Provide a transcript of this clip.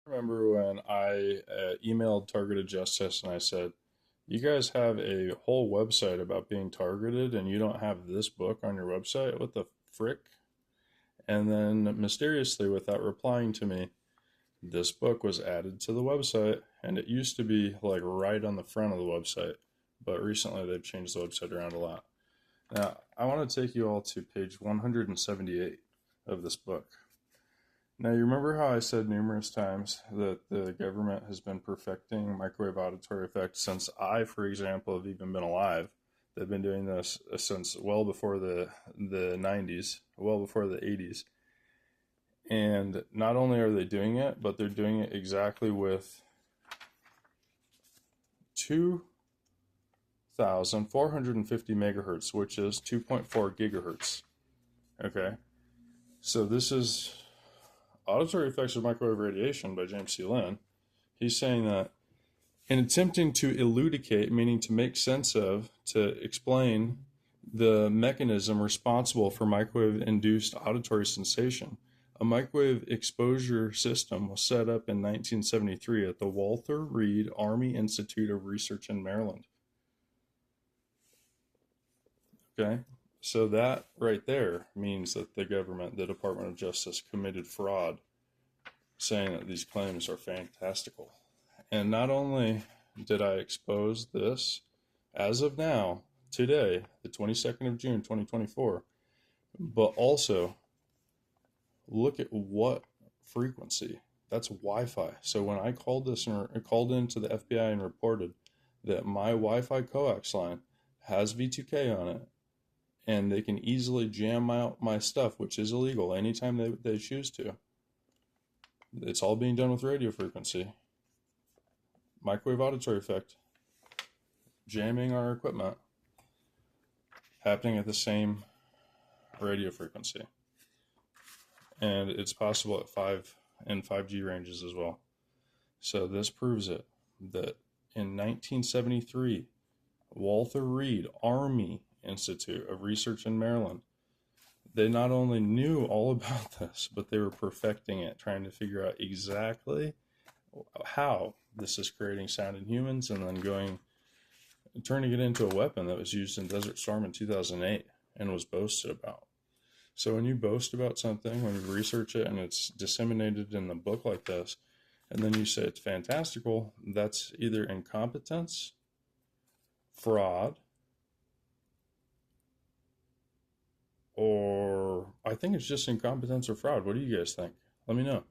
Remember when I emailed Targeted Justice and I said, "You guys have a whole website about being targeted and you don't have this book on your website? What the frick?" And then mysteriously, without replying to me, this book was added to the website, and it used to be like right on the front of the website, but recently they've changed the website around a lot. Now, I want to take you all to page 178 of this book. Now, you remember how I said numerous times that the government has been perfecting microwave auditory effects since I, for example, have even been alive. They've been doing this since well before the 90s, well before the 80s. And not only are they doing it, but they're doing it exactly with 2,450 megahertz, which is 2.4 gigahertz. Okay, so this is Auditory Effects of Microwave Radiation by James C. Lynn. He's saying that in attempting to elucidate, meaning to make sense of, to explain the mechanism responsible for microwave-induced auditory sensation, a microwave exposure system was set up in 1973 at the Walther Reed Army Institute of Research in Maryland. Okay, so that right there means that the government, the Department of Justice, committed fraud, saying that these claims are fantastical. And not only did I expose this as of now, today, the 22nd of June, 2024, but also look at what frequency. That's Wi-Fi. So when I called into the FBI and reported that my Wi-Fi coax line has V2K on it, and they can easily jam out my stuff, which is illegal anytime they choose to. It's all being done with radio frequency. Microwave auditory effect, jamming our equipment, happening at the same radio frequency. And it's possible at 5G ranges as well. So this proves it, that in 1973, Walther Reed Army Institute of Research in Maryland, they not only knew all about this, but they were perfecting it, trying to figure out exactly how this is creating sound in humans, and then turning it into a weapon that was used in Desert Storm in 2008 and was boasted about. So when you boast about something, when you research it and it's disseminated in a book like this, and then you say it's fantastical, that's either incompetence, fraud, or I think it's just incompetence or fraud. What do you guys think? Let me know.